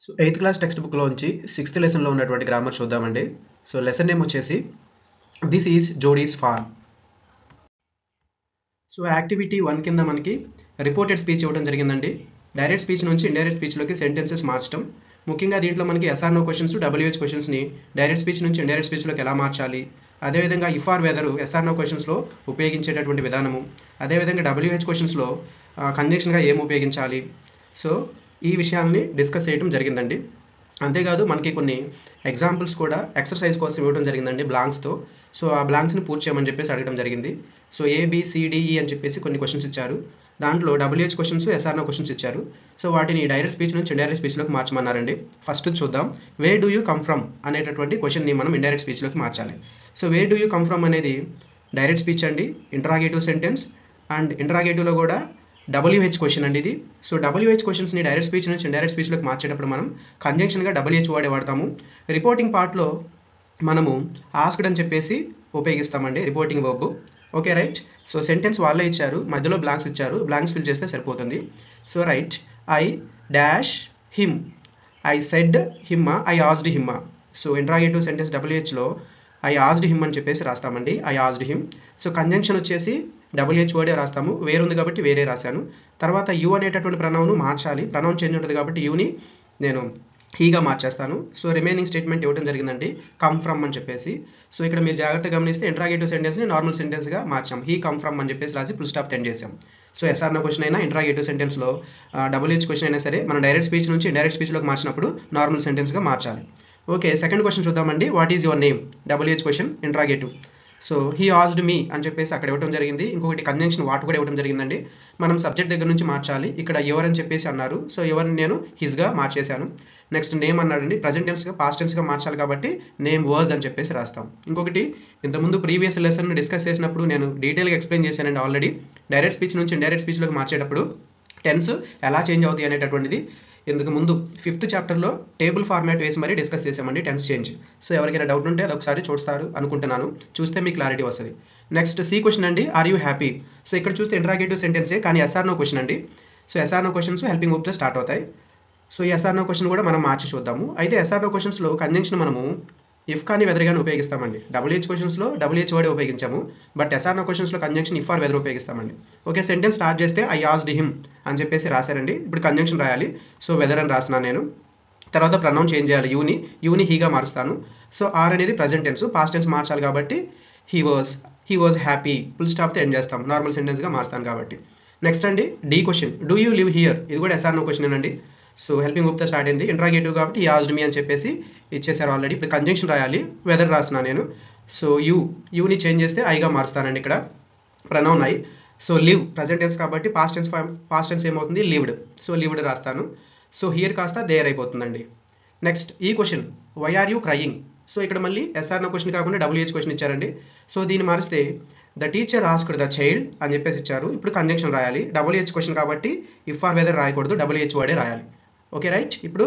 So 8th class text బుక్లో నుంచి 6th లెసన్లో ఉన్నటువంటి గ్రామర్ చూద్దామండి. సో లెసన్ నేమ్ వచ్చేసి this is Jody's farm. So activity 1 కింద మనకి రిపోర్టెడ్ స్పీచ్ ఇవ్వడం జరిగిందండి. డైరెక్ట్ స్పీచ్ నుంచి ఇండైరెక్ట్ స్పీచ్లోకి సెంటెన్సెస్ మార్చడం. ముఖ్యంగా దీంట్లో మనకి ఎస్ఆర్ నో క్వశ్చన్స్, డబ్ల్యూహెచ్ క్వశ్చన్స్ని డైరెక్ట్ స్పీచ్ నుంచి ఇండైరెక్ట్ స్పీచ్లోకి ఎలా మార్చాలి, అదేవిధంగా if or whether yes or no క్వశ్చన్స్లో ఉపయోగించేటటువంటి విధానము, అదేవిధంగా డబ్ల్యూహెచ్ క్వశ్చన్స్లో కంజంక్షన్గా ఏం ఉపయోగించాలి. సో ఈ విషయాల్ని డిస్కస్ చేయడం జరిగిందండి. అంతేకాదు మనకి కొన్ని ఎగ్జాంపుల్స్ కూడా ఎక్సర్సైజ్ కోసం ఇవ్వడం జరిగిందండి బ్లాంక్స్తో. సో ఆ బ్లాంక్స్ని పూర్తి చేయమని చెప్పేసి అడగడం జరిగింది. సో ఏబిసిడిఈ అని చెప్పేసి కొన్ని క్వశ్చన్స్ ఇచ్చారు. దాంట్లో డబ్ల్యూహెచ్ క్వశ్చన్స్, ఎస్ఆర్నో క్వశ్చన్స్ ఇచ్చారు. సో వాటిని డైరెక్ట్ స్పీచ్ నుంచి ఇండైరెక్ట్ స్పీచ్లోకి మార్చమన్నారండి. ఫస్ట్ చూద్దాం. వే డూ యూ కమ్ ఫ్రమ్ అనేటటువంటి క్వశ్చన్ని మనం ఇండైరెక్ట్ స్పీచ్లోకి మార్చాలి. So way do you come from అనేది డైరెక్ట్ స్పీచ్ అండి, ఇంటరాగేటివ్ సెంటెన్స్, అండ్ ఇంటరాగేటివ్లో కూడా డబ్ల్యూహెచ్ క్వశ్చన్ అండి ఇది. సో డబ్ల్యూహెచ్ క్వశ్చన్స్ని డైరెక్ట్ స్పీచ్ నుంచి ఇండైరెక్ట్ స్పీచ్లోకి మార్చేటప్పుడు మనం కంజంక్షన్గా డబ్ల్యూహెచ్ వాడతాము. రిపోర్టింగ్ పార్ట్లో మనము ఆస్క్డ్ అని చెప్పేసి ఉపయోగిస్తామండి, reporting verb. Okay right. So sentence వాళ్ళే ఇచ్చారు, మధ్యలో బ్లాంక్స్ ఇచ్చారు, బ్లాంక్స్ ఫిల్ చేస్తే సరిపోతుంది. So right, I dash him, I said him, I asked him. So interrogative sentence డబ్ల్యూహెచ్లో ఐ ఆస్డ్ హిమ్ అని చెప్పేసి రాస్తామండి, I asked him. So conjunction వచ్చేసి డబ్ల్యూహెచ్ వర్డే రాస్తాము, వేరే ఉంది కాబట్టి వేరే రాశాను. తర్వాత యూ అనేటటువంటి ప్రనౌన్ మార్చాలి, ప్రనౌన్ చేంజ్ ఉంటుంది కాబట్టి యూని నేను హీగా మార్చేస్తాను. సో రిమైనింగ్ స్టేట్మెంట్ ఇవ్వడం జరిగిందండి, కమ్ ఫ్రమ్ అని చెప్పేసి. సో ఇక్కడ మీరు జాగ్రత్తగా గమనిస్తే ఇంటరాగేటివ్ సెంటెన్స్ని నార్మల్ సెంటెన్స్గా మార్చాం, హీ కమ్ ఫ్రమ్ అని చెప్పేసి రాసి ఫుల్ స్టాప్ ఎండ్ చేసాం. సో ఎస్ఆర్నో క్వశ్చన్ అయినా ఇంటరాగేటివ్ సెంటెన్స్లో డబ్ల్యూహెచ్ క్వశ్చన్ అయినా సరే మనం డైరెక్ట్ స్పీచ్ నుంచి ఇండైరెక్ట్ స్పీచ్లోకి మార్చినప్పుడు నార్మల్ సెంటెన్స్గా మార్చాలి. ఓకే, సెకండ్ క్వశ్చన్ చూద్దామండి. What is your name, WH question, interrogative. So he asked me అని చెప్పేసి అక్కడ ఇవ్వడం జరిగింది. ఇంకొకటి కంజంక్షన్ వాట్ కూడా ఇవ్వడం జరిగిందండి. మనం సబ్జెక్ట్ దగ్గర నుంచి మార్చాలి. ఇక్కడ ఎవర్ అని చెప్పేసి అన్నారు, సో ఎవరిని నేను హిస్గా మార్చేశాను. నెక్స్ట్ నేమ్ అన్నాడండి, ప్రజెంట్ టెన్స్గా పాస్ట్ టెన్స్గా మార్చాలి కాబట్టి నేమ్ వాజ్ అని చెప్పేసి రాస్తాం. ఇంకొకటి ఇంతకుముందు ప్రీవియస్ లెసన్ డిస్కస్ చేసినప్పుడు నేను డీటెయిల్గా ఎక్స్ప్లెయిన్ చేశానండి ఆల్రెడీ. డైరెక్ట్ స్పీచ్ నుంచి ఇండైరెక్ట్ స్పీచ్లోకి మార్చేటప్పుడు టెన్స్ ఎలా చేంజ్ అవుతాయి అనేటటువంటిది ఇందుకు ముందు 5th చాప్టర్లో టేబుల్ ఫార్మాట్ వేసి మరీ డిస్కస్ చేసామండి, టెన్స్ చేంజ్. సో ఎవరికైనా డౌట్ ఉంటే అది ఒకసారి చూస్తారు అనుకుంటున్నాను, చూస్తే మీకు క్లారిటీ వస్తుంది. నెక్స్ట్ సి క్వశ్చన్ అండి, ఆర్ యూ హ్యాపీ. సో ఇక్కడ చూస్తే ఇంటరాగేటివ్ సెంటెన్సే కానీ ఎస్ఆర్నో క్వశ్చన్ అండి. సో ఎస్ఆర్నో క్వశ్చన్స్ హెల్పింగ్ వర్బ్తో స్టార్ట్ అవుతాయి. సో ఈ ఎస్ఆర్నో క్వశ్చన్ కూడా మనం మార్చి చూద్దాము. అయితే ఎస్ఆర్నో క్వశ్చన్స్లో కంజంక్షన్ మనము ఇఫ్ కానీ వెదర్ కానీ ఉపయోగిస్తామండి. డబ్ల్యూహెచ్ క్వశ్చన్స్లో డబ్ల్యూహెచ్ వర్డే ఉపయోగించాము, but ఎస్ఆర్నో క్వశ్చన్స్లో conjunction if or weather ఉపయోగిస్తామండి. Okay, sentence start చేస్తే ఐ ఆస్డ్ హిమ్ అని చెప్పేసి రాశారండి. ఇప్పుడు కంజంక్షన్ రాయాలి. సో వెదర్ అని రాసినాను నేను. తర్వాత ప్రనౌన్ చేంజ్ చేయాలి, యూని హీగా మారుస్తాను. సో ఆర్ అనేది ప్రజెంట్ టెన్స్, పాస్ట్ టెన్స్ మార్చాలి కాబట్టి హీ వాజ్ హ్యాపీ, ఫుల్ స్టాప్తో ఎండ్ చేస్తాం, నార్మల్ సెంటెన్స్గా మారుస్తాను కాబట్టి. నెక్స్ట్ అండి D question, do you live here. ఇది కూడా ఎస్ఆర్నో క్వశ్చన్ అండి. సో హెల్పింగ్ వర్బ్తో స్టార్ట్ అయింది, ఇంటరాగేటివ్ కాబట్టి ఈ ఆస్డ్ మీ అని చెప్పేసి ఇచ్చేసారు ఆల్రెడీ. ఇప్పుడు కంజంక్షన్ రాయాలి, వెదర్ రాసిన నేను. సో యూని చేంజ్ చేస్తే ఐగా మారుస్తానండి ఇక్కడ, pronoun I. So live present tense కాబట్టి పాస్ట్ టెన్స్ ఏమవుతుంది, లివ్డ్. సో లివ్డ్ రాస్తాను. సో హియర్ కాస్త దేర్ అయిపోతుందండి. నెక్స్ట్ ఈ question, why are you crying. So ఇక్కడ మళ్ళీ ఎస్ఆర్నో క్వశ్చన్ కాకుండా డబ్ల్యూహెచ్ క్వశ్చన్ ఇచ్చారండి. సో దీన్ని మారిస్తే the teacher asked the child అని చెప్పేసి ఇచ్చారు. ఇప్పుడు కంజంక్షన్ రాయాలి, డబ్ల్యూహెచ్ క్వశ్చన్ కాబట్టి ఇఫ్ ఆర్ వెదర్ రాయకూడదు, డబ్ల్యూహెచ్ వర్డే రాయాలి. Okay right. ఇప్పుడు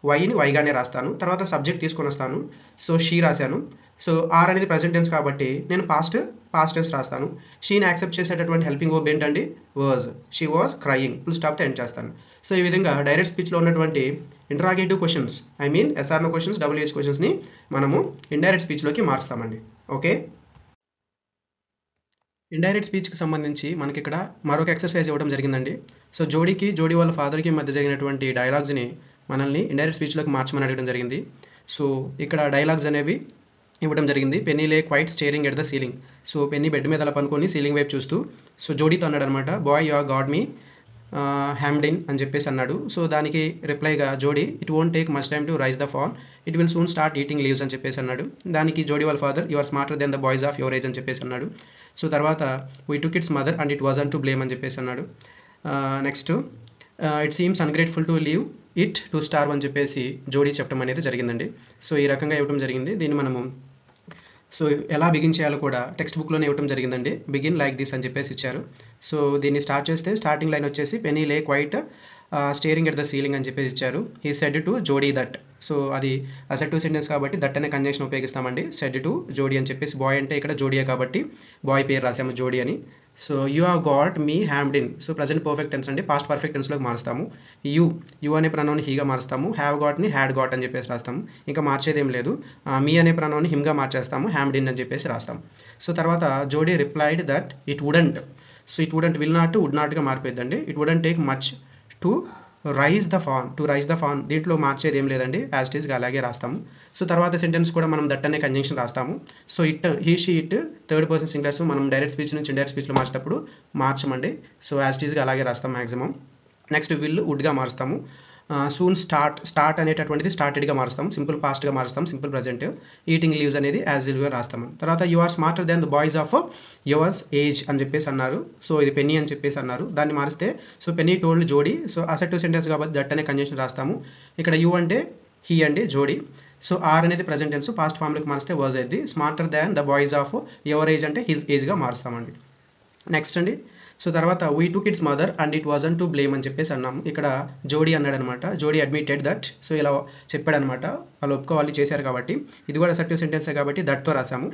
వైని వైగానే రాస్తాను, తర్వాత సబ్జెక్ట్ తీసుకొని వస్తాను. సో షీ రాశాను. సో ఆర్ అనేది ప్రజెంట్ టెన్స్ కాబట్టి నేను పాస్ట్ టెన్స్ రాస్తాను. షీని యాక్సెప్ట్ చేసేటటువంటి హెల్పింగ్ వర్బ్ ఏంటండి, was. She was crying, full స్టాప్తో ఎండ్ చేస్తాను. సో ఈ విధంగా డైరెక్ట్ స్పీచ్లో ఉన్నటువంటి interrogative questions, I mean yes or no questions, WH క్వశ్చన్స్ని మనము ఇండైరెక్ట్ స్పీచ్లోకి మారుస్తామండి. ఓకే, ఇండైరెక్ట్ స్పీచ్కి సంబంధించి మనకి ఇక్కడ మరొక ఎక్సర్సైజ్ ఇవ్వడం జరిగిందండి. సో జోడీ వాళ్ళ ఫాదర్కి మధ్య జరిగినటువంటి డైలాగ్స్ని మనల్ని ఇండైరెక్ట్ స్పీచ్లోకి మార్చమని అడగడం జరిగింది. సో ఇక్కడ డైలాగ్స్ అనేవి ఇవ్వడం జరిగింది. Penny lay quiet staring at the ceiling. So Penny bed మీద అలా పనుకొని సీలింగ్ వైపు చూస్తూ సో జోడీతో అన్నాడు అనమాట, boy you got me hemmed in చెప్పేసి అన్నాడు. సో దానికి రిప్లైగా Jody, it won't take much time to raise the fawn, it will soon start eating leaves అని చెప్పేసి అన్నాడు. దానికి జోడీ వాళ్ళ father, you are smarter than the boys of your age అని చెప్పేసి అన్నాడు. సో తర్వాత we took its mother and it wasn't to blame అని చెప్పేసి అన్నాడు. Next it seems ungrateful to leave it to starve అని చెప్పేసి జోడీ చెప్పడం అనేది జరిగిందండి. సో ఈ రకంగా ఇవ్వడం జరిగింది. దీన్ని మనము సో ఎలా బిగిన్ చేయాలో కూడా టెక్స్ట్ బుక్లోనే ఇవ్వడం జరిగిందండి. బిగిన్ లైక్ దిస్ అని చెప్పేసి ఇచ్చారు. సో దీన్ని స్టార్ట్ చేస్తే స్టార్టింగ్ లైన్ వచ్చేసి Penny lay quiet staring at the ceiling అని చెప్పేసి ఇచ్చారు. He said to Jody that. So అది అసెటివ్ సెంటెన్స్ కాబట్టి దట్ అనే కంజంక్షన్ ఉపయోగిస్తామండి. సెడ్ టు జోడీ అని చెప్పేసి, బాయ్ అంటే ఇక్కడ జోడీయే కాబట్టి బాయ్ పేరు రాసాము జోడీ అని. So you have got me hemmed in. So present perfect tense అండి, పాస్ట్ పర్ఫెక్ట్ టెన్స్లోకి మారుస్తాము. యూ అనే ప్రనౌన్ని హీగా మారుస్తాము, హ్యావ్ గాట్ని హ్యాడ్ గాట్ అని చెప్పేసి రాస్తాము. ఇంకా మార్చేది ఏం లేదు. మీ అనే ప్రనౌన్ని హిమ్గా మార్చేస్తాము, హ్యామ్డ్ ఇన్ అని చెప్పేసి రాస్తాం. సో తర్వాత Jody replied that it wouldn't. So it wouldn't will not would నాట్గా మారిపోయిందండి. It wouldn't take much to raise the fawn. దీంట్లో మార్చేది ఏం లేదండి, యాజ్ ఇట్ ఈస్గా అలాగే రాస్తాము. సో తర్వాత సెంటెన్స్ కూడా మనం దట్ అనే కంజంక్షన్ రాస్తాము. So it, he, she, it third person singulars మనం డైరెక్ట్ స్పీచ్ నుంచి ఇండైరెక్ట్ స్పీచ్లో మార్చేటప్పుడు మార్చమండి. సో యాజ్ ఇట్ ఈస్గా అలాగే రాస్తాం మ్యాక్సిమం. నెక్స్ట్ విల్ వుడ్గా మారుస్తాము. సూన్ స్టార్ట్ అనేటటువంటిది స్టార్టెడ్గా మారుస్తాం, సింపుల్ పాస్ట్గా మారుస్తాం, సింపుల్ ప్రజెంట్. ఈటింగ్ లీవ్స్ అనేది యాజ్ యూజువల్గా రాస్తాము. తర్వాత you are smarter than the boys of yours age అని చెప్పేసి అన్నారు. సో ఇది పెన్నీ అని చెప్పేసి అన్నారు, దాన్ని మారిస్తే సో పెన్నీ టోల్డ్ జోడీ. సో అసెటివ్ సెంటెన్స్ కాబట్టి దట్ అనే కంజంక్షన్ రాస్తాము. ఇక్కడ యూ అంటే హీ అండి, జోడీ. సో ఆర్ అనేది ప్రజెంట్ టెన్స్, పాస్ట్ ఫామ్లోకి మారిస్తే వాజ్ అయింది. Smarter than the boys of your age అంటే హిజ్ ఏజ్గా మారుస్తామండి. నెక్స్ట్ అండి, సో తర్వాత we took its mother and it wasn't to blame అని చెప్పేసి అన్నాము. ఇక్కడ జోడీ అన్నాడు అనమాట, జోడీ అడ్మిటెడ్ దట్. సో ఇలా చెప్పాడనమాట, వాళ్ళు ఒప్పుకోవాలి చేశారు కాబట్టి. ఇది కూడా అసెప్టివ్ సెంటెన్సే కాబట్టి దట్తో రాసాము.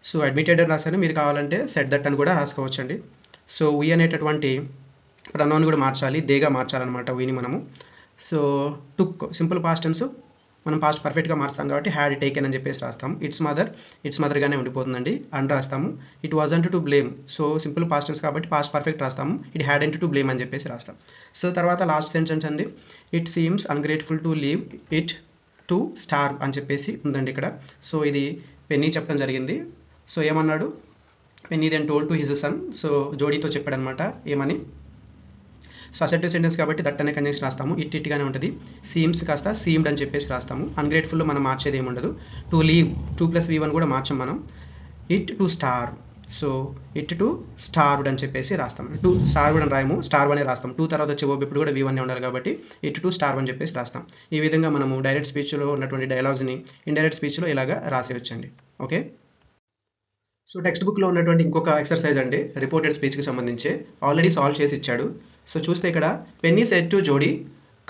సో అడ్మిటెడ్ అని రాశాను, మీరు కావాలంటే సెట్ దట్ అని కూడా రాసుకోవచ్చండి. సో వీ అనేటటువంటి ప్రనౌన్ కూడా మార్చాలి, దేగా మార్చాలన్నమాట వీని మనము. సో టుక్ సింపుల్ పాస్ట్ టెన్స్, మనం పాస్ట్ పర్ఫెక్ట్గా మారుస్తాం కాబట్టి హ్యాడ్ టేకెన్ అని చెప్పేసి రాస్తాం. ఇట్స్ మదర్గానే ఉండిపోతుందండి అని రాస్తాము. It wasn't to blame. So simple past tense కాబట్టి పాస్ట్ పర్ఫెక్ట్ రాస్తాము, ఇట్ హ్యాడెంట్ టు బ్లేమ్ అని చెప్పేసి రాస్తాం. సో తర్వాత లాస్ట్ సెంటెన్స్ అండి, it seems ungrateful to leave it to starve అని చెప్పేసి ఉందండి ఇక్కడ. సో ఇది పెన్నీ చెప్పడం జరిగింది. సో ఏమన్నాడు, Penny then told to his son. So జోడీతో చెప్పాడనమాట ఏమని. సో అసెప్టివ్ సెంటెన్స్ కాబట్టి దట్ అనే కంజంక్షన్ రాస్తాము, ఇట్గానే ఉంటుంది. సీమ్స్ కాస్త సీమ్డ్ అని చెప్పేసి రాస్తాము. అన్గ్రేట్ఫుల్లో మనం మార్చేది ఏమి ఉండదు. టు లీవ్ 2+V1 కూడా మార్చాం మనం. It to starve. So it to starved అని చెప్పేసి రాస్తాం. టు స్టార్వ్డ్ అని రాయము, స్టార్వ్ అనే రాస్తాం. టూ తర్వాత వచ్చే వర్బ్ ఇప్పుడు కూడా V1 ఉండాలి కాబట్టి ఇట్ టు స్టార్వ్ అని చెప్పేసి రాస్తాం. ఈ విధంగా మనము డైరెక్ట్ స్పీచ్లో ఉన్నటువంటి డైలాగ్స్ని ఇండైరెక్ట్ స్పీచ్లో ఇలాగా రాసేయచ్చండి. ఓకే. సో టెక్స్ట్ బుక్లో ఉన్నటువంటి ఇంకొక ఎక్సర్సైజ్ అండి, రిపోర్టెడ్ స్పీచ్కి సంబంధించి ఆల్రెడీ సాల్వ్ చేసి ఇచ్చాడు. సో చూస్తే ఇక్కడ Penny said to Jody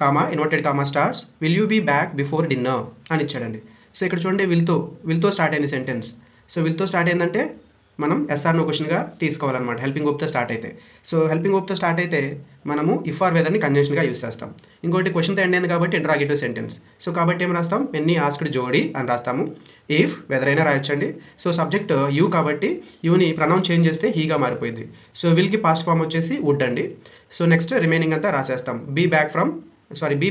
comma inverted comma starts will you be back before dinner అని ఇచ్చాడండి. సో ఇక్కడ చూడండి విల్తో స్టార్ట్ అయింది సెంటెన్స్. సో విల్తో స్టార్ట్ అయిందంటే మనం ఎస్ఆర్ నో క్వశ్చన్గా తీసుకోవాలన్నమాట, హెల్పింగ్ వర్బ్తో స్టార్ట్ అయితే. సో హెల్పింగ్ వర్బ్తో స్టార్ట్ అయితే మనము ఇఫ్ ఆర్ వెదర్ని కంజంక్షన్గా యూస్ చేస్తాం. ఇంకోటి క్వశ్చన్తో ఎండ్ అయింది కాబట్టి ఇంటరాగేటివ్ సెంటెన్స్. సో కాబట్టి ఏం రాస్తాం, పెన్నీ ఆస్క్డ్ జోడీ అని రాస్తాము. ఇఫ్ వెదర్ అయినా రాయొచ్చండి. సో సబ్జెక్ట్ యూ కాబట్టి యూని ప్రనౌన్ చేంజ్ చేస్తే హీగా మారిపోయింది. సో విల్కి పాస్ట్ ఫామ్ వచ్చేసి వుడ్ అండి. సో నెక్స్ట్ రిమైనింగ్ అంతా రాసేస్తాం. బీ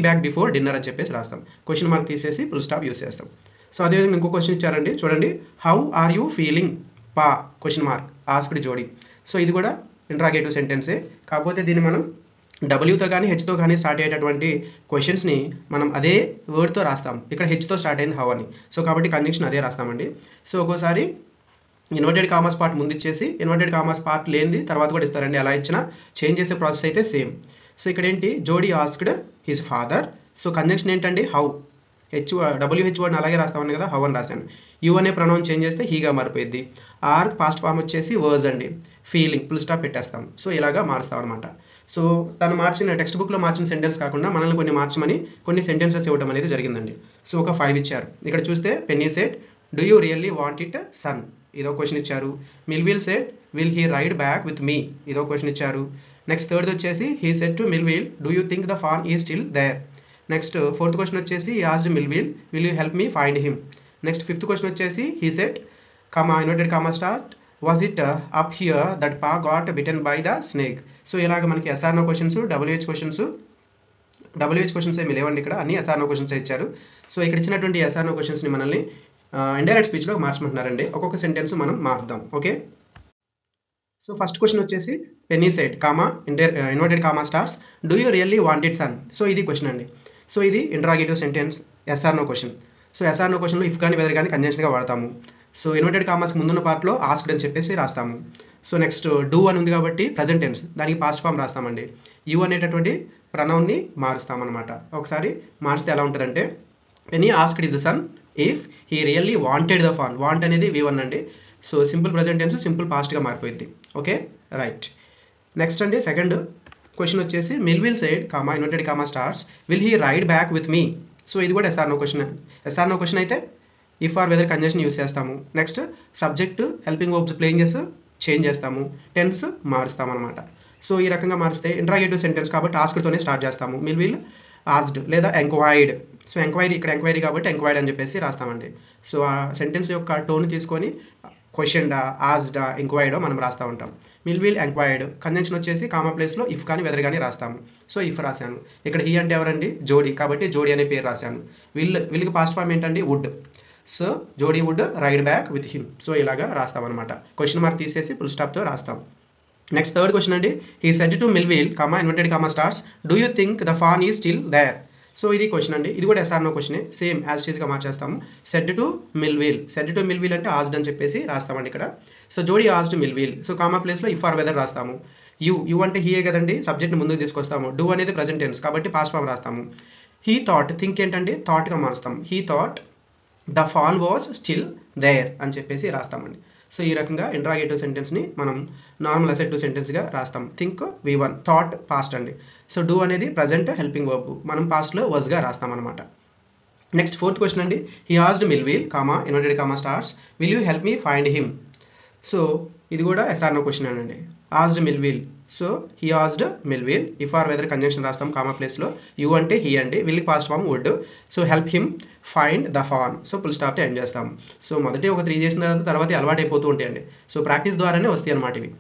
బ్యాక్ బిఫోర్ డిన్నర్ అని చెప్పేసి రాస్తాం. క్వశ్చన్ మార్క్ తీసేసి ఫుల్ స్టాప్ యూస్ చేస్తాం. సో అదేవిధంగా ఇంకో క్వశ్చన్ ఇచ్చారండి, చూడండి. హౌ ఆర్ యూ ఫీలింగ్ పా క్వశ్చన్ మార్క్ ఆస్క్డ్ జోడీ. సో ఇది కూడా ఇంటరాగేటివ్ సెంటెన్సే, కాకపోతే దీన్ని మనం డబ్ల్యూతో కానీ హెచ్తో కానీ స్టార్ట్ అయ్యేటటువంటి క్వశ్చన్స్ని మనం అదే వర్డ్తో రాస్తాం. ఇక్కడ హెచ్తో స్టార్ట్ అయింది హౌ అని. సో కాబట్టి కంజంక్షన్ అదే రాస్తామండి. సో ఒక్కోసారి ఇన్వర్టెడ్ కామర్స్ పార్ట్ ముందు ఇచ్చేసి ఇన్వర్టెడ్ కామర్స్ పార్ట్ లేనిది తర్వాత కూడా ఇస్తారండి. అలా ఇచ్చినా చేంజ్ చేసే ప్రాసెస్ అయితే సేమ్. సో ఇక్కడ ఏంటి, జోడీ asked his father. So conjunction ఏంటండి, హౌ. WH వర్డ్ని అలాగే రాస్తామని కదా, హౌ అని రాశాను. యూ అనే ప్రొనౌన్ చేంజ్ చేస్తే హీగా మారిపోయింది. ఆర్ పాస్ట్ ఫామ్ వచ్చేసి వర్జ్ అండి, ఫీలింగ్ ఫుల్ స్టాప్ పెట్టేస్తాం. సో ఇలాగా మారుస్తాం అనమాట. సో తను మార్చిన టెక్స్ట్ బుక్లో మార్చిన సెంటెన్స్ కాకుండా మనల్ని కొన్ని మార్చమని కొన్ని సెంటెన్సెస్ ఇవ్వడం అనేది జరిగిందండి. సో ఒక 5 ఇచ్చారు. ఇక్కడ చూస్తే Penny said do you really want it son, ఇదో క్వశ్చన్ ఇచ్చారు. Millwheel said will he ride back with me, ఇదో క్వశ్చన్ ఇచ్చారు. నెక్స్ట్ థర్డ్ వచ్చేసి he said to Millwheel do you think the fawn is still there. Next fourth question వచ్చేసి asked Millwheel will you help me find him. Next fifth question వచ్చేసి he said comma inverted comma start was it up here that pa got bitten by the snake. So ఇలాగ మనకి yes or no questions, WH questions ఏమి లేవండి, ఇక్కడ అన్ని yes or no questions ఇచ్చారు. So ఇక్కడ ఇచ్చినటువంటి ఎస్ఆర్ నో క్వశ్చన్స్ని మనల్ని ఇండైరెక్ట్ స్పీచ్లో మార్చమంటున్నారండి. ఒక్కొక్క సెంటెన్స్ మనం మార్చుదాం. ఓకే. సో ఫస్ట్ క్వశ్చన్ వచ్చేసి Penny said comma inverted comma starts do you really want it son. So ఇది క్వశ్చన్ అండి. సో ఇది interrogative sentence, yes or no question. So yes or నో క్వశ్చన్లో ఇఫ్ కానీ వెదర్ కానీ కంజంక్షన్గా వాడతాము. సో ఇన్వర్టెడ్ కామాస్ ముందున్న పార్ట్లో ఆస్క్డ్ అని చెప్పేసి రాస్తాము. సో నెక్స్ట్ డూ అని ఉంది కాబట్టి ప్రజెంట్ టెన్స్, దానికి పాస్ట్ ఫామ్ రాస్తామండి. యూ అనేటటువంటి ప్రనౌన్ని మారుస్తామన్నమాట. ఒకసారి మారిస్తే ఎలా ఉంటుందంటే Penny asked his son if he really wanted the fawn. Want అనేది V1 అండి. So simple present tense simple పాస్ట్గా మారిపోయింది. Okay right. నెక్స్ట్ అండి సెకండ్ క్వశ్చన్ వచ్చేసి Millwheel said comma inverted comma starts will he ride back with me. So ఇది కూడా yes or no question. Yes or no question అయితే if or whether conjunction use చేస్తాము. Next subject helping verbs playing చేసి change చేస్తాము, tense మారుస్తాం అనమాట. So ఈ రకంగా మారిస్తే ఇంట్రాగేటివ్ సెంటెన్స్ కాబట్టి ఆస్క్డ్తోనే స్టార్ట్ చేస్తాము. విల్ ఆస్క్డ్ లేదా ఎంక్వైర్డ్. సో ఎంక్వైరీ ఇక్కడ ఎంక్వైరీ కాబట్టి ఎంక్వైర్డ్ అని చెప్పేసి రాస్తామండి. సో ఆ సెంటెన్స్ యొక్క టోన్ తీసుకొని క్వశ్చన్డా, ఆస్డా, ఎంక్వైర్డో మనం రాస్తూ ఉంటాం. విల్ ఎంక్వైర్డ్ కంజంక్షన్ వచ్చేసి కామా ప్లేస్లో ఇఫ్ కానీ వెదర్ కానీ రాస్తాము. సో ఇఫ్ రాశాను. ఇక్కడ హీ అంటే ఎవరండి? జోడీ, కాబట్టి జోడీ అనే పేరు రాశాను. విల్కి పాస్ట్ ఫామ్ ఏంటండి? Would. So Jody would ride back with him. So ఇలాగా రాస్తాం అనమాట. క్వశ్చన్ మార్క్ తీసేసి ఫుల్ స్టాప్తో రాస్తాం. నెక్స్ట్ థర్డ్ క్వశ్చన్ అండి. He said to Millwheel comma inverted comma starts do you think the fawn is still there. So ఇది question అండి. ఇది కూడా ఎస్ఆర్ నో క్వశ్చనే, సేమ్ యాజ్ టీజ్గా మార్చేస్తాము. Said to Millwheel. Said to Millwheel అంటే asked అని చెప్పేసి రాస్తామండి ఇక్కడ. So Jody asked Millwheel. So comma ప్లేస్లో ఇఫ్ ఆర్ వెదర్ రాస్తాము. యూ అంటే హీయే కదండి, సబ్జెక్ట్ని ముందుకు తీసుకొస్తాము. డూ అనేది ప్రజెంట్ టెన్స్ కాబట్టి పాస్ట్ ఫామ్ రాస్తాము. హీ థాట్, థింక్ ఏంటండి? థాట్గా మారుస్తాం. He thought the fawn was still there అని చెప్పేసి రాస్తామండి. సో ఈ రకంగా ఇంట్రాగేటివ్ సెంటెన్స్ని మనం నార్మల్ అసెప్టివ్ సెంటెన్స్గా రాస్తాం. థింక్ V1, థాట్ పాస్ట్ అండి. సో డూ అనేది ప్రజెంట్ హెల్పింగ్ వర్బ్, మనం పాస్ట్లో వాజ్గా రాస్తాం అనమాట. నెక్స్ట్ ఫోర్త్ క్వశ్చన్ అండి. He asked Millwheel comma inverted comma starts will you help me find him. So ఇది కూడా ఎస్ఆర్ నో క్వశ్చన్ అండి. Asked Millwheel. So he asked Millwheel. If or whether conjunction రాస్తాం కామా ప్లేస్లో. You అంటే he అండి, will past form would. So help him find the fan. So full స్టాప్తో end చేస్తాం. So మొదటి ఒక 3 చేసిన తర్వాత అలవాటు అయిపోతూ ఉంటాయండి. సో ప్రాక్టీస్ ద్వారానే వస్తాయి అనమాట ఇవి.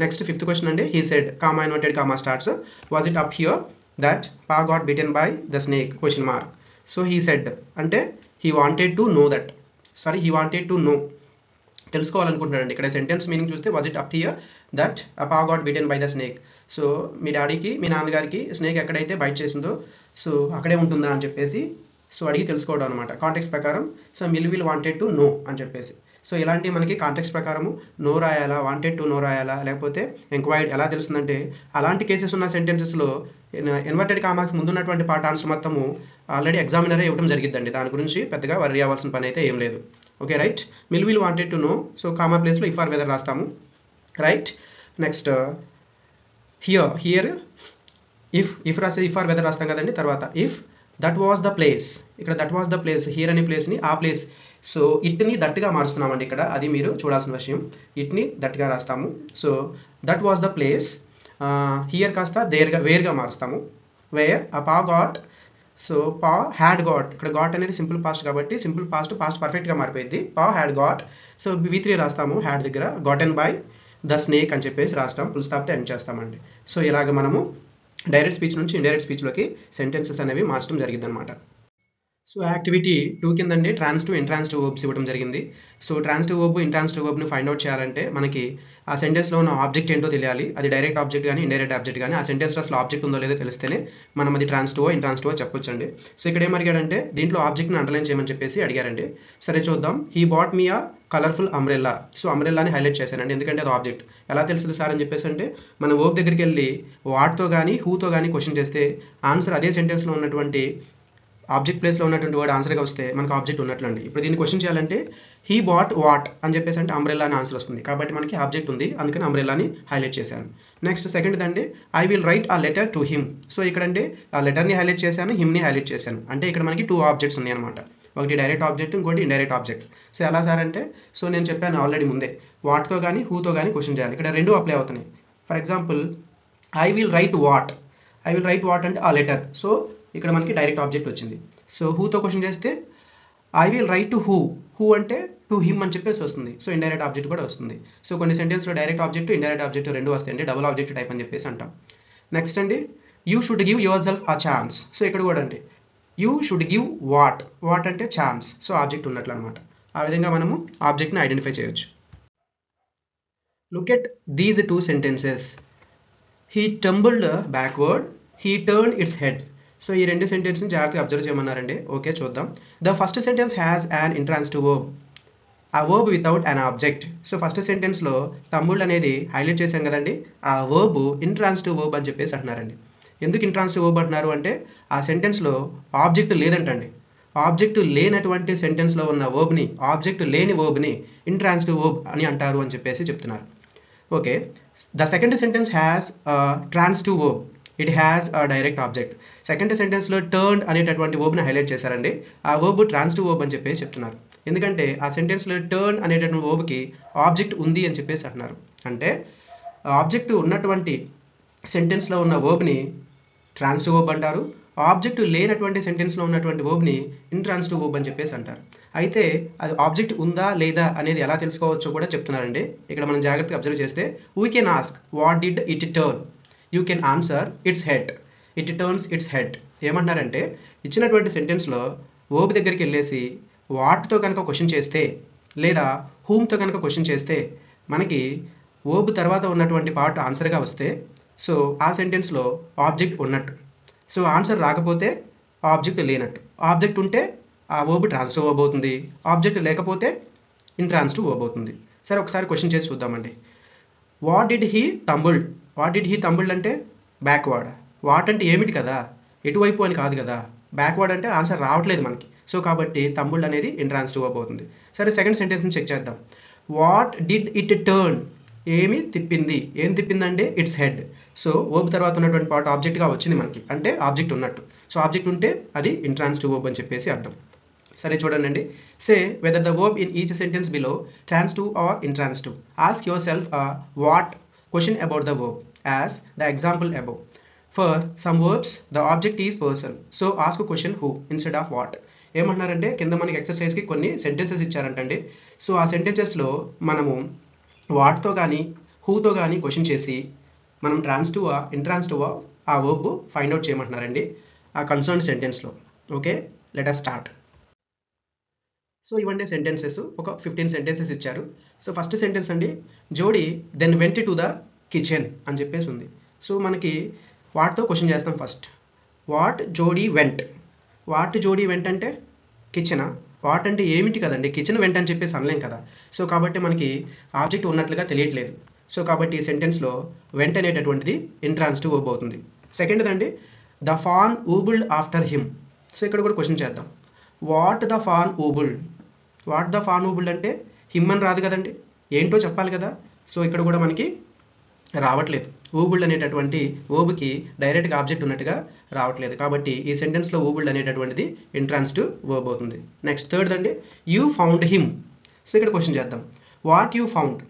నెక్స్ట్ ఫిఫ్త్ క్వశ్చన్ అండి. He said comma inverted comma starts was it up here that pa got bitten by the snake question mark. So he said అంటే he wanted to know that, sorry he wanted to know, తెలుసుకోవాలనుకుంటున్నాడండి. ఇక్కడ sentence meaning చూస్తే was it up here that pa got bitten by the snake. So మీ డాడీకి, మీ నాన్నగారికి snake ఎక్కడైతే byte చేసిందో సో అక్కడే ఉంటుందా అని చెప్పేసి సో అడిగి తెలుసుకోవడం అనమాట. కాంటెక్స్ట్ ప్రకారం so will wanted to no అని చెప్పేసి. సో ఇలాంటి మనకి కాంటెక్స్ట్ ప్రకారము నో రాయాలా, వాంటెడ్ టు నో రాయాలా, లేకపోతే ఎంక్వైర్డ్ ఎలా తెలుస్తుందంటే అలాంటి కేసెస్ ఉన్న సెంటెన్సెస్లో ఇన్వర్టెడ్ కామాకి ముందున్నటువంటి పార్ట్ ఆన్సర్ మొత్తము ఆల్రెడీ ఎగ్జామినరే ఇవ్వడం జరిగిద్దండి. దాని గురించి పెద్దగా వరి అవ్వాల్సిన పని అయితే ఏం లేదు. Okay right. Will wanted to know. So comma ప్లేస్లో ఇఫ్ ఆర్ వెదర్ రాస్తాము. రైట్. నెక్స్ట్ హియర్ ఇఫ్ రాసే ఇఫ్ ఆర్ వెదర్ రాస్తాం కదండి. తర్వాత if that was the place, ఇక్కడ that was the place, here అనే ప్లేస్ని ఆ ప్లేస్. సో ఇట్ని దట్గా మారుస్తున్నామండి ఇక్కడ, అది మీరు చూడాల్సిన విషయం. ఇట్ని దట్గా రాస్తాము. So that was the place. Here కాస్త వేర్గా మారుస్తాము. వేర్ ఆ పా గాట్. సో పా హ్యాడ్ గాట్, ఇక్కడ గాట్ అనేది సింపుల్ పాస్ట్ కాబట్టి సింపుల్ పాస్ట్ పర్ఫెక్ట్గా మారిపోయింది. పా హ్యాడ్ గాట్. సో V3 రాస్తాము హ్యాడ్ దగ్గర. గాటెన్ బై ద స్నేక్ అని చెప్పేసి రాస్తాం. ఫుల్ స్టాప్తో ఎండ్ చేస్తామండి. సో ఇలాగ మనము డైరెక్ట్ స్పీచ్ నుంచి ఇండైరెక్ట్ స్పీచ్లోకి సెంటెన్సెస్ అనేవి మార్చడం జరిగింది అనమాట. సో యాక్టివిటీ 2 కిందండి ట్రాన్సిటివ్ ఇంట్రాన్సిటివ్ వర్బ్స్ ఇవ్వడం జరిగింది. సో ట్రాన్సిటివ్ వర్బ్ ఇంట్రాన్సిటివ్ వర్బ్ని ఫైండ్ అవుట్ చేయాలంటే మనకి ఆ సెంటెన్స్లో ఉన్న ఆబ్జెక్ట్ ఏంటో తెలియాలి. అది డైరెక్ట్ ఆబ్జెక్ట్ కానీ ఇండైరెక్ట్ ఆబ్జెక్ట్ కానీ ఆ సెంటెన్స్లో అసలు ఆబ్జెక్ట్ ఉందో లేదో తెలిస్తేనే మనం అది ట్రాన్సిటివ్ ఇంట్రాన్సిటివ్ చెప్పొచ్చండి. సో ఇక్కడ ఏం అడిగాడంటే దీంట్లో ఆబ్జెక్ట్ని అండర్లైన్ చేయమని చెప్పేసి అడిగారండి. సరే చూద్దాం. హీ బాట్ మీ ఆ కలర్ఫుల్ అంబ్రెల్లా. సో అంబ్రెల్లాని హైలైట్ చేశానండి ఎందుకంటే అది ఆబ్జెక్ట్. ఎలా తెలుస్తుంది సార్ అని చెప్పేసి అంటే మన వర్బ్ దగ్గరికి వెళ్ళి వాట్తో కానీ హూతో కానీ క్వశ్చన్ చేస్తే ఆన్సర్ అదే సెంటెన్స్లో ఉన్నటువంటి ఆబ్జెక్ట్ ప్లేస్లో ఉన్నటువంటి వర్డ్ ఆన్సర్గా వస్తే మనకు ఆబ్జెక్ట్ ఉన్నట్లు అండి. ఇప్పుడు దీన్ని క్వశ్చన్ చేయాలంటే హీ బాట్ వాట్ అని చెప్పేసి అంటే అంబ్రెల్లా అని ఆన్సర్ వస్తుంది. కాబట్టి మనకి ఆబ్జెక్ట్ ఉంది, అందుకని అంబ్రెల్లాని హైలైట్ చేశాను. Next second Dandi I will write ఆ లెటర్ టు హిమ్. సో ఇక్కడండి ఆ లెటర్ని హైలైట్ చేశాను, హిమ్ని హైలైట్ చేశాను. అంటే ఇక్కడ మనకి 2 ఆబ్జెక్ట్స్ ఉన్నాయి అనమాట. ఒకటి డైరెక్ట్ ఆబ్జెక్ట్, ఇంకోటి ఇండైరెక్ట్ ఆబ్జెక్ట్. సో ఎలా సార్ అంటే సో నేను చెప్పాను ఆల్రెడీ ముందే వాట్తో కానీ హూతో కానీ క్వశ్చన్ చేయాలి. ఇక్కడ 2 అప్లై అవుతున్నాయి. For example I will write what. I will write what అంటే ఆ లెటర్. సో ఇక్కడ మనకి డైరెక్ట్ ఆబ్జెక్ట్ వచ్చింది. సో హూతో క్వశ్చన్ చేస్తే I will write to who. Who అంటే టు హిమ్ అని చెప్పేసి వస్తుంది. సో ఇండైరెక్ట్ ఆబ్జెక్ట్ కూడా వస్తుంది. సో కొన్ని సెంటెన్స్లో డైరెక్ట్ ఆబ్జెక్ట్ ఇండైరెక్ట్ ఆబ్జెక్ట్ 2 వస్తాయి అంటే డబుల్ ఆబ్జెక్ట్ టైప్ అని చెప్పేసి అంటాం. నెక్స్ట్ అండి you should give yourself a chance. So ఇక్కడ కూడా అండి you should give what. What అంటే ఛాన్స్. సో ఆబ్జెక్ట్ ఉన్నట్లు అనమాట. ఆ విధంగా మనము ఆబ్జెక్ట్ని ఐడెంటిఫై చేయొచ్చు. Look at these 2 sentences. He tumbled backward, he turn its head. So ఈ 2 సెంటెన్స్ని జాగ్రత్తగా అబ్జర్వ్ చేయమన్నారండి. ఓకే చూద్దాం. The first sentence has an intransitive verb, a verb without an object. So first సెంటెన్స్లో టంబుల్డ్ అనేది హైలైట్ చేశాం కదండి, ఆ వర్బ్ ఇంట్రాన్సిటివ్ వర్బ్ అని చెప్పేసి అంటున్నారండి. ఎందుకు ఇంట్రాన్సిటివ్ వర్బ్ అంటున్నారు అంటే ఆ సెంటెన్స్లో ఆబ్జెక్ట్ లేదంటండి. ఆబ్జెక్ట్ లేనటువంటి సెంటెన్స్లో ఉన్న వర్బ్ని, ఆబ్జెక్ట్ లేని వర్బ్ని ఇంట్రాన్సిటివ్ వర్బ్ అని అంటారు అని చెప్పేసి చెప్తున్నారు. Okay. The second sentence has transitive verb, it has a direct object. Second సెంటెన్స్లో టర్న్ అనేటటువంటి వర్బ్ని హైలైట్ చేశారండి. ఆ వర్బ్ ట్రాన్సిటివ్ వర్బ్ అని చెప్పేసి చెప్తున్నారు. ఎందుకంటే ఆ సెంటెన్స్లో టర్న్ అనేటటువంటి వర్బ్కి ఆబ్జెక్ట్ ఉంది అని చెప్పేసి అంటున్నారు. అంటే ఆబ్జెక్ట్ ఉన్నటువంటి సెంటెన్స్లో ఉన్న వర్బ్ని ట్రాన్సిటివ్ వర్బ్ అంటారు. ఆబ్జెక్ట్ లేనటువంటి సెంటెన్స్లో ఉన్నటువంటి వర్బ్ని ఇంట్రాన్సిటివ్ వర్బ్ అని చెప్పేసి అంటారు. అయితే అది ఆబ్జెక్ట్ ఉందా లేదా అనేది ఎలా తెలుసుకోవచ్చో కూడా చెప్తున్నారండి. ఇక్కడ మనం జాగ్రత్తగా అబ్జర్వ్ చేస్తే we can ask what did it turn, you can answer it's head, it turns it's head. ఏమంటారంటే ఇచ్చినటువంటి సెంటెన్స్లో వర్బ్ దగ్గరికి వెళ్ళేసి వాట్తో కనుక క్వశ్చన్ చేస్తే లేదా హూమ్తో కనుక క్వశ్చన్ చేస్తే మనకి వర్బ్ తర్వాత ఉన్నటువంటి పార్ట్ ఆన్సర్గా వస్తే సో ఆ సెంటెన్స్లో ఆబ్జెక్ట్ ఉన్నట్టు. సో ఆన్సర్ రాకపోతే ఆబ్జెక్ట్ లేనట్టు. ఆబ్జెక్ట్ ఉంటే ఆ వర్బ్ ట్రాన్సిటివ్ వర్బ్ అవుతుంది, ఆబ్జెక్ట్ లేకపోతే ఇంట్రాన్సిటివ్ వర్బ్ అవుతుంది. సరే ఒకసారి క్వశ్చన్ చేసి చూద్దామండి. What did he tumbled, what did he tumbled అంటే బ్యాక్వర్డ్. వాట్ అంటే ఏమిటి కదా, ఎటువైపు అని కాదు కదా, బ్యాక్వర్డ్ అంటే ఆన్సర్ రావట్లేదు మనకి. సో కాబట్టి తంబుల్డ్ అనేది ఇంట్రాన్సిటివ్ వర్బ్ అవుతుంది. సరే సెకండ్ సెంటెన్స్ని చెక్ చేద్దాం. వాట్ డిడ్ ఇట్ టర్న్, ఏమి తిప్పింది, ఏం తిప్పిందంటే ఇట్స్ హెడ్. సో వర్బ్ తర్వాత ఉన్నటువంటి పార్ట్ ఆబ్జెక్ట్గా వచ్చింది మనకి, అంటే ఆబ్జెక్ట్ ఉన్నట్టు. సో ఆబ్జెక్ట్ ఉంటే అది ఇంట్రాన్సిటివ్ వర్బ్ అని చెప్పేసి అర్థం. సరే చూడండి, say whether the verb in each sentence below transitive or intransitive. Ask yourself what question about the verb as the example above. For some verbs the object is person, so ask question who instead of what. ఏమంటున్నారంటే కింద మనకి ఎక్సర్సైజ్కి కొన్ని sentences ఇచ్చారంటండి. So ఆ సెంటెన్సెస్లో మనము వాట్తో కానీ హూతో కానీ question చేసి మనం ట్రాన్సిటివా ఇంట్రాన్సిటివా ఆ వర్బ్ ఫైండ్ అవుట్ చేయమంటున్నారండి ఆ కన్సర్న్ సెంటెన్స్లో. Okay, let us start. So ఇవన్నీ సెంటెన్సెస్, ఒక 15 సెంటెన్సెస్ ఇచ్చారు. సో ఫస్ట్ సెంటెన్స్ అండి, Jody then went to the kitchen అని చెప్పేసి ఉంది. సో మనకి వాట్తో క్వశ్చన్ చేస్తాం first. What Jody went, what Jody went అంటే కిచెనా, వాట్ అంటే ఏమిటి కదండి, కిచెన్ వెంట అని చెప్పేసి అనలేం కదా. సో కాబట్టి మనకి ఆబ్జెక్ట్ ఉన్నట్లుగా తెలియట్లేదు. సో కాబట్టి ఈ సెంటెన్స్లో వెంట అనేటటువంటిది ఇంట్రాన్సిటివ్ వర్బ్ అవుతుంది. సెకండ్ అండి, the fawn wobbled after him. So ఇక్కడ కూడా క్వశ్చన్ చేద్దాం. What the fawn wobbled, what the fawn wobbled అంటే హిమ్ అని రాదు కదండి, ఏంటో చెప్పాలి కదా. సో ఇక్కడ కూడా మనకి రావట్లేదు. ఊబుల్డ్ అనేటటువంటి వర్బ్కి డైరెక్ట్గా ఆబ్జెక్ట్ ఉన్నట్టుగా రావట్లేదు. కాబట్టి ఈ సెంటెన్స్లో ఊబుల్డ్ అనేటటువంటిది ఇంట్రాన్సిటివ్ వర్బ్ అవుతుంది. నెక్స్ట్ థర్డ్ అండి, యూ ఫౌండ్ హిమ్. సో ఇక్కడ క్వశ్చన్ చేద్దాం. వాట్ యూ ఫౌండ్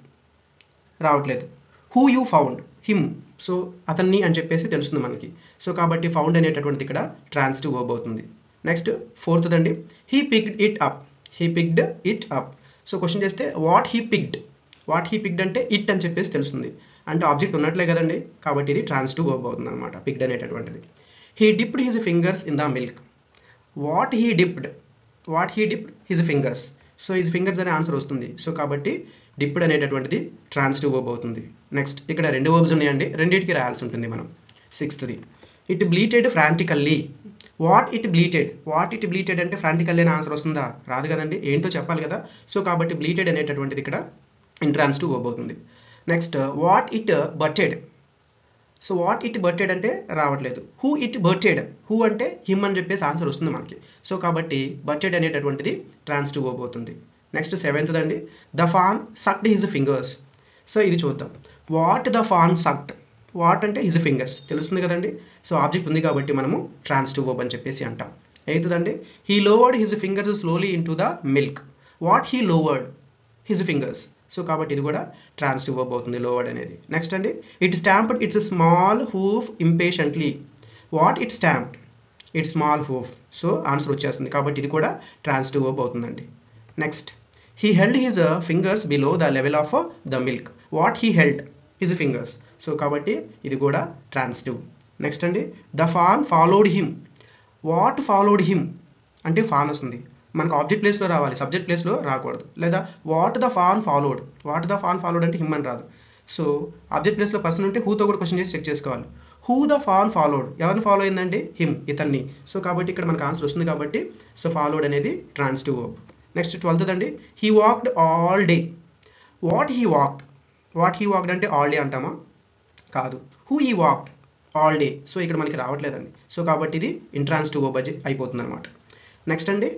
రావట్లేదు. Who you found, him, so అతన్ని అని చెప్పేసి తెలుస్తుంది మనకి. సో కాబట్టి ఫౌండ్ అనేటటువంటిది ఇక్కడ ట్రాన్సిటివ్ వర్బ్ అవుతుంది. నెక్స్ట్ ఫోర్త్ అండి, he picked it up, he picked it up. So question చేస్తే what he picked, what he picked అంటే ఇట్ అని చెప్పేసి తెలుస్తుంది, అంటే ఆబ్జెక్ట్ ఉన్నట్లే కదండి. కాబట్టి ఇది ట్రాన్సిటివ్ వర్బ్ అవుతుంది అనమాట పిక్డ్ అనేటటువంటిది. He dipped his fingers in the milk. What he dipped, what he dipped his fingers. So his fingers అనే ఆన్సర్ వస్తుంది. సో కాబట్టి డిప్డ్ అనేటటువంటిది ట్రాన్సిటివ్ వర్బ్ అవుతుంది. నెక్స్ట్ ఇక్కడ రెండు వర్బ్స్ ఉన్నాయండి, రెండింటికి రాయాల్సి ఉంటుంది మనం. సిక్స్త్ది, it bleated frantically. What it bleated, what it bleated అంటే ఫ్రాంటికల్లీ అనే ఆన్సర్ వస్తుందా, రాదు కదండి, ఏంటో చెప్పాలి కదా. సో కాబట్టి బ్లీటెడ్ అనేటటువంటిది ఇక్కడ ఇంట్రాన్సిటివ్ వర్బ్ అవుతుంది. Next what it butted. So what it butted అంటే రావట్లేదు. హూ ఇట్ బట్టెడ్, హూ అంటే హిమ్ అని చెప్పేసి ఆన్సర్ వస్తుంది మనకి. సో కాబట్టి బట్టెడ్ అనేటటువంటిది ట్రాన్సిటివ్ వర్బ్ అవుతుంది. నెక్స్ట్ సెవెంత్ అండి, the fawn sucked his fingers. So ఇది చూద్దాం. What the fawn sucked, what అంటే హిజ్ ఫింగర్స్ తెలుస్తుంది కదండి. సో ఆబ్జెక్ట్ ఉంది కాబట్టి మనము ట్రాన్సిటివ్ వర్బ్ అని చెప్పేసి అంటాం. ఎయిత్ అండి, he lowered his fingers slowly into the milk. What he lowered his fingers. So కాబట్టి ఇది కూడా ట్రాన్సిటివ్ వర్బ్ అవుతుంది లోవర్డ్ అనేది. నెక్స్ట్ అండి, it stamped its small hoof impatiently. What it stamped, it small hoof. So answer వచ్చేస్తుంది కాబట్టి ఇది కూడా ట్రాన్సిటివ్ వర్బ్ అవుతుందండి. Next, he held his fingers below the level of the milk. What he held his fingers. So కాబట్టి ఇది కూడా transitive. Next అండి, the fawn followed him. What followed him అంటే ఫాన్ వస్తుంది మనకు, ఆబ్జెక్ట్ ప్లేస్లో రావాలి, సబ్జెక్ట్ ప్లేస్లో రాకూడదు. లేదా what the fawn followed, what the fawn followed అంటే హిమ్ అని రాదు. సో ఆబ్జెక్ట్ ప్లేస్లో పర్సన్ ఉంటే హూతో కూడా క్వశ్చన్ చేసి చెక్ చేసుకోవాలి. హూ ద ఫాన్ ఫాలోడ్, ఎవరిని ఫాలో అయిందండి, హిమ్, ఇతన్ని. సో కాబట్టి ఇక్కడ మనకు ఆన్సర్ వస్తుంది కాబట్టి సో ఫాలోడ్ అనేది ట్రాన్సిటివ్ వర్బ్. నెక్స్ట్ 12th అండి, he walked all day. What he walked, what he walked అంటే ఆల్ డే అంటామా, కాదు. Who he walked all day. So ఇక్కడ మనకి రావట్లేదండి. సో కాబట్టి ఇది ఇంట్రాన్సిటివ్ వర్బ్ అయిపోతుంది అనమాట. నెక్స్ట్ అండి,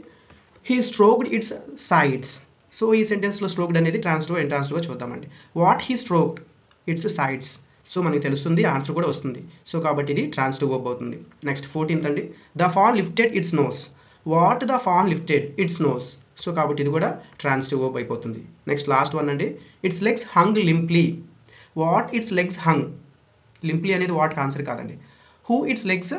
he stroked its sides. So ఈ సెంటెన్స్లో స్ట్రోక్డ్ అనేది ట్రాన్సిటివ్ ఇంట్రాన్సిటివ్ చూద్దామండి. What he stroked its sides. So మనకి తెలుస్తుంది, ఆన్సర్ కూడా వస్తుంది. సో కాబట్టి ఇది ట్రాన్సిటివ్ వర్బ్ అవుతుంది. నెక్స్ట్ 14th అండి, the fawn lifted its nose. What the fawn lifted its nose. So కాబట్టి ఇది కూడా ట్రాన్సిటివ్ వర్బ్ అయిపోతుంది. నెక్స్ట్ లాస్ట్ వన్ అండి, its legs hung limply. What its legs hung, limply అనేది వాట్కి ఆన్సర్ కాదండి. Who its legs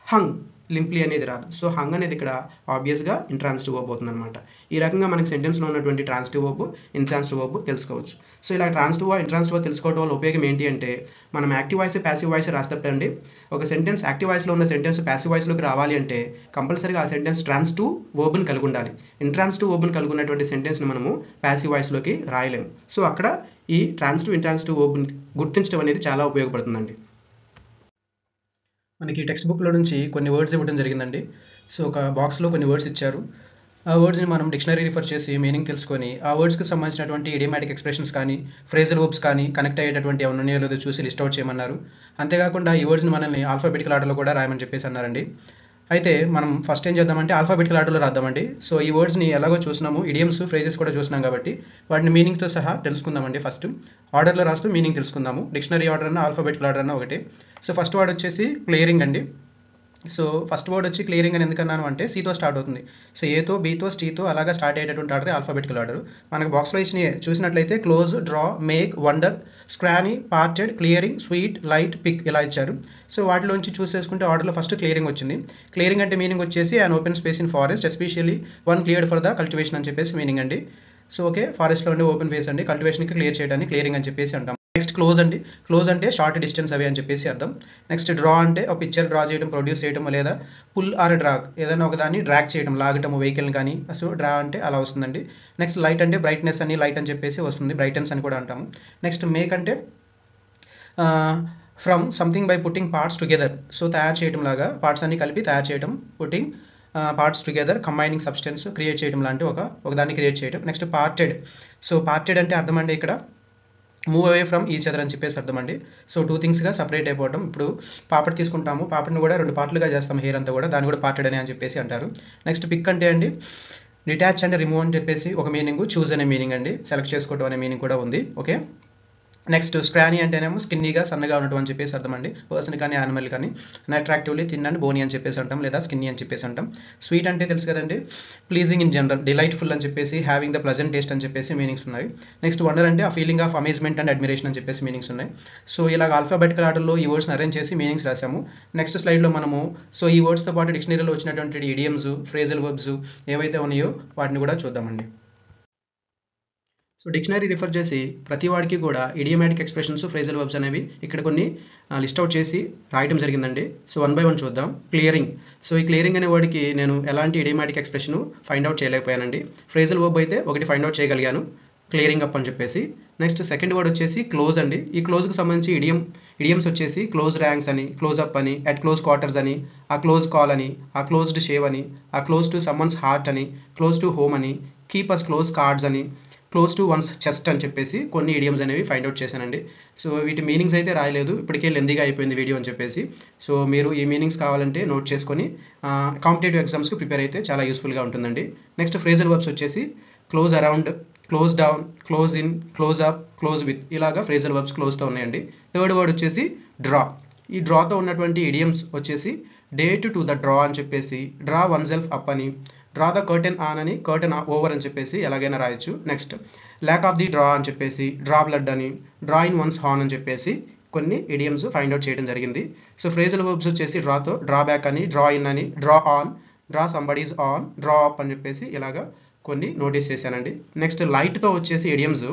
hung, limply అనేది రాదు. సో హంగ్ అనేది ఇక్కడ ఆబ్వియస్గా ఇంట్రాన్సిటివ్ వర్బ్ అవుతుంది అనమాట. ఈ రకంగా మనకి సెంటెన్స్లో ఉన్నటువంటి ట్రాన్సిటివ్ వర్బ్, ఇంట్రాన్సిటివ్ వర్బ్ తెలుసుకోవచ్చు. సో ఇలా ట్రాన్సిటివ్ ఇంట్రాన్సిటివ్ తెలుసుకోవడం వల్ల ఉపయోగం ఏంటి అంటే, మనం యాక్టివ్ వాయిస్ ప్యాసివ్ వాయిస్ రాసేటండి ఒక సెంటెన్స్ యాక్టివ్ వాయిస్లో ఉన్న సెంటెన్స్ ప్యాసివ్ వాయిస్లోకి రావాలి అంటే కంపల్సరీగా ఆ సెంటెన్స్ ట్రాన్సిటివ్ వర్బ్ని కలిగి ఉండాలి. ఇంట్రాన్సిటివ్ వర్బ్ని కలిగి ఉన్నటువంటి సెంటెన్స్ని మనము ప్యాసివ్ వాయిస్లోకి రాయలేము. సో అక్కడ ఈ ట్రాన్సిటివ్ ఇంట్రాన్సిటివ్ వర్బ్ని గుర్తించడం అనేది చాలా ఉపయోగపడుతుందండి. మనకి టెక్స్ట్ బుక్లో నుంచి కొన్ని వర్డ్స్ ఇవ్వడం జరిగిందండి. సో ఒక బాక్స్లో కొన్ని వర్డ్స్ ఇచ్చారు. ఆ వర్డ్స్ని మనం డిక్షనరీ రిఫర్ చేసి మీనింగ్ తెలుసుకొని ఆ వర్డ్స్కి సంబంధించినటువంటి ఇడియోమాటిక్ ఎక్స్ప్రెషన్స్ కానీ ఫ్రేజల్ వర్బ్స్ కానీ కనెక్ట్ అయ్యేటటువంటి ఏమైనా ఉన్నాయో లేదో చూసి లిస్ట్ అవుట్ చేయమన్నారు. అంతేకాకుండా ఈ వర్డ్స్ని మనల్ని ఆల్ఫాబెటికల్ ఆర్డర్లో కూడా రాయమని చెప్పేసి అన్నారండి. అయితే మనం ఫస్ట్ ఏం చేద్దామంటే ఆల్ఫాబెటికల్ ఆర్డర్లో రాద్దామండి. సో ఈ వర్డ్స్ని ఎలాగో చూసినాము, ఇడియమ్స్ ఫ్రేజెస్ కూడా చూసినాం కాబట్టి వాటిని మీనింగ్తో సహా తెలుసుకుందామండి. ఫస్ట్ ఆర్డర్లో రాస్తూ మీనింగ్ తెలుసుకుందాము. డిక్షనరీ ఆర్డర్ అన్న ఆల్ఫాబెటికల్ ఆర్డర్ అన్న ఒకటి. సో ఫస్ట్ వర్డ్ వచ్చేసి క్లియరింగ్ అండి. సో ఫస్ట్ వర్డ్ వచ్చి క్లియరింగ్ అని ఎందుకన్నాను అంటే సీతో స్టార్ట్ అవుతుంది. సో ఏతో బీతో స్టీతో అలాగా స్టార్ట్ అయ్యేటటువంటి ఆర్డర్ ఆల్ఫాబెటికల్ ఆర్డర్. మనకు బాక్స్లో ఇచ్చిన చూసినట్లయితే close, draw, make, wonder, scrawny, parted, clearing, sweet, light, pick ఇలా ఇచ్చారు. సో వాటిలోంచి చూసేసుకుంటే ఆర్డర్లో ఫస్ట్ క్లియరింగ్ వచ్చింది. క్లియరింగ్ అంటే మీనింగ్ వచ్చేసి an open space in forest especially one cleared for the cultivation అని చెప్పేసి మీనింగ్ అండి. సో ఓకే, ఫారెస్ట్లో ఉండే ఓపెన్ ఫేస్ అండి, కల్టివేషన్కి క్లియర్ చేయడానికి క్లియరింగ్ అని చెప్పేసి అంటాం. నెక్స్ట్ క్లోజ్ అండి. క్లోజ్ అంటే షార్ట్ డిస్టెన్స్ అవే అని చెప్పేసి అర్థం. నెక్స్ట్ డ్రా అంటే ఒక పిక్చర్ డ్రా చేయడం, ప్రొడ్యూస్ చేయడం, లేదా పుల్ ఆర్ డ్రాగ్ ఏదైనా ఒకదాన్ని డ్రాగ్ చేయడం, లాగటం వెహికల్ని కానీ. సో డ్రా అంటే అలా వస్తుందండి. నెక్స్ట్ లైట్ అంటే బ్రైట్నెస్ అని లైట్ అని చెప్పేసి వస్తుంది, బ్రైటన్స్ అని కూడా అంటాము. నెక్స్ట్ మేక్ అంటే from something by putting parts together. So తయారు చేయడం లాగా పార్ట్స్ అన్ని కలిపి తయారు చేయడం, putting parts together, combining substance create చేయడం లాంటి ఒకదాన్ని క్రియేట్ చేయడం. Next parted. సో పార్టెడ్ అంటే అర్థం అండి ఇక్కడ move away from each other అని చెప్పేసి అర్థం అండి. సో టూ థింగ్స్గా సపరేట్ అయిపోవడం. ఇప్పుడు పాపడ్ తీసుకుంటాము, పాపడ్ని కూడా రెండు పార్ట్లుగా చేస్తాం, హెయిర్ అంతా కూడా, దాన్ని కూడా పార్టెడ్ అని చెప్పేసి అంటారు. నెక్స్ట్ పిక్ అంటే అండి డిటాచ్ అండ్ రిమూవ్ అని చెప్పేసి ఒక మీనింగ్, చూజ్ అనే మీనింగ్ అండి, సెలెక్ట్ చేసుకోవడం అనే మీనింగ్ కూడా ఉంది. ఓకే. నెక్స్ట్ స్క్రానీ అంటేనేమో స్కిన్నీగా సన్నగా ఉండటం అని చెప్పేసి అర్థం అండి, పర్సన్ కానీ యానిమల్ కానీ. అట్రాక్టివ్లీ థిన్ అండ్ బోనీ అని చెప్పేసి అంటాం, లేదా స్కిన్నీ అని చెప్పేసి అంటాం. స్వీట్ అంటే తెలుసు కదండి, ప్లీజింగ్ ఇన్ జనరల్, డిలైట్ఫుల్ అని చెప్పేసి, హ్యావింగ్ ద ప్లెజెంట్ టేస్ట్ అని చెప్పేసి మీనింగ్స్ ఉన్నాయి. నెక్స్ట్ వండర్ అంటే ఆ feeling of amazement and admiration అని చెప్పేసి మీనింగ్స్ ఉన్నాయి. సో ఇలాగ ఆల్ఫాబెటికల్ ఆర్డర్లో ఈ వర్డ్స్ని అరేంజ్ చేసి మీనింగ్స్ రాసాము. నెక్స్ట్ స్లైడ్లో మనము సో ఈ వర్డ్స్తో పాటు డిక్షనరీలో వచ్చినటువంటి ఇడియమ్స్, ఫ్రేజల్ వర్బ్స్ ఏవైతే ఉన్నాయో వాటిని కూడా చూద్దామండి. సో డిక్షనరీ రిఫర్ చేసి ప్రతి వాడికి కూడా ఇడియోమాటిక్ ఎక్స్ప్రెషన్స్, ఫ్రేజల్ వర్బ్స్ అనేవి ఇక్కడ కొన్ని లిస్ట్ అవుట్ చేసి రాయటం జరిగిందండి. సో వన్ బై వన్ చూద్దాం. క్లియరింగ్. సో ఈ క్లియరింగ్ అనే వాడికి నేను ఎలాంటి ఇడియోమాటిక్ ఎక్స్ప్రెషన్ ఫైండ్ అవుట్ చేయలేకపోయానండి. ఫ్రేజల్ వర్బ్ అయితే ఒకటి ఫైండ్ అవుట్ చేయగలిగాను, క్లియరింగ్ అప్ అని చెప్పేసి. నెక్స్ట్ సెకండ్ వర్డ్ వచ్చేసి క్లోజ్ అండి. ఈ క్లోజ్కి సంబంధించి ఇడియమ్స్ వచ్చేసి క్లోజ్ ర్యాంక్స్ అని, క్లోజ్ అప్ అని, అట్ క్లోజ్ క్వార్టర్స్ అని, ఆ క్లోజ్ కాల్ అని, ఆ క్లోజ్డ్ షేవ్ అని, ఆ క్లోజ్ టు సమ్మన్స్ హార్ట్ అని, క్లోజ్ టు హోమ్ అని, కీప్ అస్ క్లోజ్ కార్డ్స్ అని, క్లోజ్ టు వన్స్ చెస్ట్ అని చెప్పేసి కొన్ని ఇడియమ్స్ అనేవి ఫైండ్ అవుట్ చేశానండి. సో వీటి మీనింగ్స్ అయితే రాయలేదు, ఇప్పటికే లెందీగా అయిపోయింది వీడియో అని చెప్పేసి. సో మీరు ఈ మీనింగ్స్ కావాలంటే నోట్ చేసుకొని కాంపిటేటివ్ ఎగ్జామ్స్కి ప్రిపేర్ అయితే చాలా యూస్ఫుల్గా ఉంటుందండి. నెక్స్ట్ ఫ్రేజల్ వర్బ్స్ వచ్చేసి close around, close down, close in, close up, close with ఇలాగా ఫ్రేజల్ వర్బ్స్ క్లోజ్తో ఉన్నాయండి. థర్డ్ వర్డ్ వచ్చేసి డ్రా. ఈ డ్రాతో ఉన్నటువంటి ఇడియమ్స్ వచ్చేసి డేట్ టు ద డ్రా అని చెప్పేసి, డ్రా వన్ సెల్ఫ్ అప్ అని, డ్రా ద కర్టెన్ ఆన్ అని, కర్టెన్ ఓవర్ అని చెప్పేసి ఎలాగైనా రాయొచ్చు. Next lack of the draw అని చెప్పేసి, డ్రా బ్లడ్ అని, డ్రా ఇన్ వన్స్ హార్న్ అని చెప్పేసి కొన్ని ఇడియమ్స్ ఫైండ్ అవుట్ చేయడం జరిగింది. సో ఫ్రేజల్ వర్బ్స్ వచ్చేసి డ్రాతో డ్రా బ్యాక్ అని, డ్రా ఇన్ అని, draw on, draw somebody's on, draw up అని చెప్పేసి ఇలాగా కొన్ని నోటీస్ చేశానండి. నెక్స్ట్ లైట్తో వచ్చేసి idioms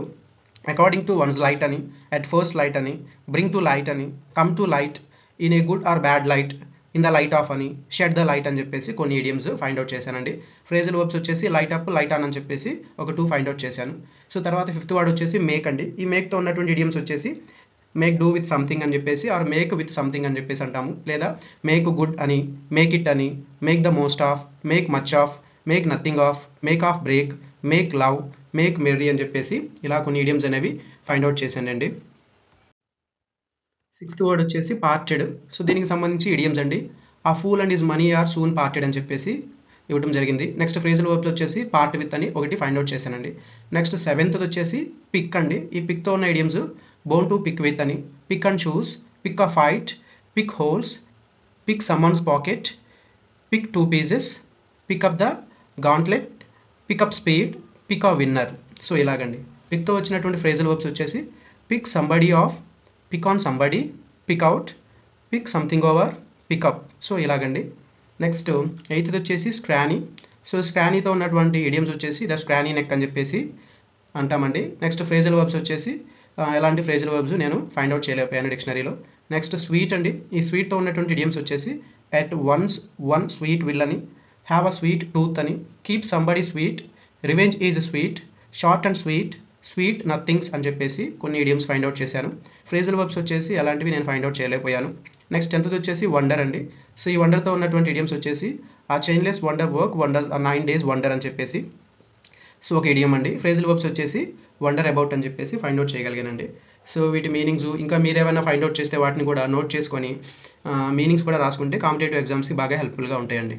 according to once light అని, అట్ ఫస్ట్ లైట్ అని, బ్రింగ్ టు లైట్ అని, come to light, in a good or bad light, in the light of అని, షెడ్ ద లైట్ అని చెప్పేసి కొన్ని ఇడియమ్స్ ఫైండ్ అవుట్ చేశానండి. Phrasal verbs వచ్చేసి light up, light on అని చెప్పేసి ఒక 2 ఫైండ్ అవుట్ చేశాను. సో తర్వాత ఫిఫ్త్ వర్డ్ వచ్చేసి మేక్ అండి. ఈ మేక్తో ఉన్నటువంటి ఇడియమ్స్ వచ్చేసి మేక్ డూ విత్ సంథింగ్ అని చెప్పేసి, ఆర్ మేక్ విత్ సంథింగ్ అని చెప్పేసి అంటాము, లేదా మేక్ గుడ్ అని, మేక్ ఇట్ అని, make the most of, make much of, make nothing of, make of break, make love, make merry అని చెప్పేసి ఇలా కొన్ని ఇడియమ్స్ అనేవి ఫైండ్ అవుట్ చేశానండి. సిక్స్త్ వర్డ్ వచ్చేసి పార్టెడ్. సో దీనికి సంబంధించి ఇడియమ్స్ అండి. ఆ pool and his money are soon parted అని చెప్పేసి ఇవ్వడం జరిగింది. నెక్స్ట్ ఫ్రేజల్ వర్బ్స్ వచ్చేసి పార్ట్ విత్ అని ఒకటి ఫైండ్ అవుట్ చేశానండి. నెక్స్ట్ సెవెంత్ వచ్చేసి పిక్ అండి. ఈ పిక్తో ఉన్న idioms bone to pick with అని, pick and choose, pick a fight, pick holes, pick someone's pocket, pick 2 pieces, pick up the gauntlet, pick up speed, pick a winner. So ఇలాగండి. పిక్తో వచ్చినటువంటి phrasal verbs వచ్చేసి pick somebody off, pick on somebody, pick out, pick something over, pick up. So ఇలాగండి. Next 8th వచ్చేసి స్క్రానీ. So స్క్రానీతో ఉన్నటువంటి idioms వచ్చేసి the స్క్రానీ neck అని చెప్పేసి అంటామండి. నెక్స్ట్ ఫ్రేజల్ వర్బ్స్ వచ్చేసి ఎలాంటి ఫ్రేజల్ వర్బ్స్ నేను ఫైండ్ అవుట్ చేయలేకపోయాను డిక్షనరీలో. నెక్స్ట్ స్వీట్ అండి. ఈ స్వీట్తో ఉన్నటువంటి ఇడియమ్స్ వచ్చేసి at once one sweet will అని, హ్యావ్ అ స్వీట్ టూత్ అని, keep somebody sweet, revenge is sweet, short and sweet, sweet nothings అని చెప్పేసి కొన్ని ఇడియమ్స్ ఫైండ్ అవుట్ చేశాను. ఫ్రేజల్ వర్బ్స్ వచ్చేసి అలాంటివి నేను ఫైండ్ అవుట్ చేయలేకపోయాను. నెక్స్ట్ 10th వచ్చేసి వండర్ అండి. సో ఈ వండర్తో ఉన్నటువంటి ఇడియమ్స్ వచ్చేసి ఆ చైన్లెస్ వండర్ వర్క్ వండర్స్, ఆ 9 days వండర్ అని చెప్పేసి సో ఒక ఇడియం అండి. ఫ్రేజల్ వర్బ్స్ వచ్చేసి వండర్ అబౌట్ అని చెప్పేసి ఫైండ్ అవుట్ చేయగలిగానండి. సో వీటి మీనింగ్స్ ఇంకా మీరు ఏమైనా ఫైండ్ అవుట్ చేస్తే వాటిని కూడా నోట్ చేసుకొని మీనింగ్స్ కూడా రాసుకుంటే కాంపిటేటివ్ ఎగ్జామ్స్కి బాగా హెల్ప్ఫుల్గా ఉంటాయండి.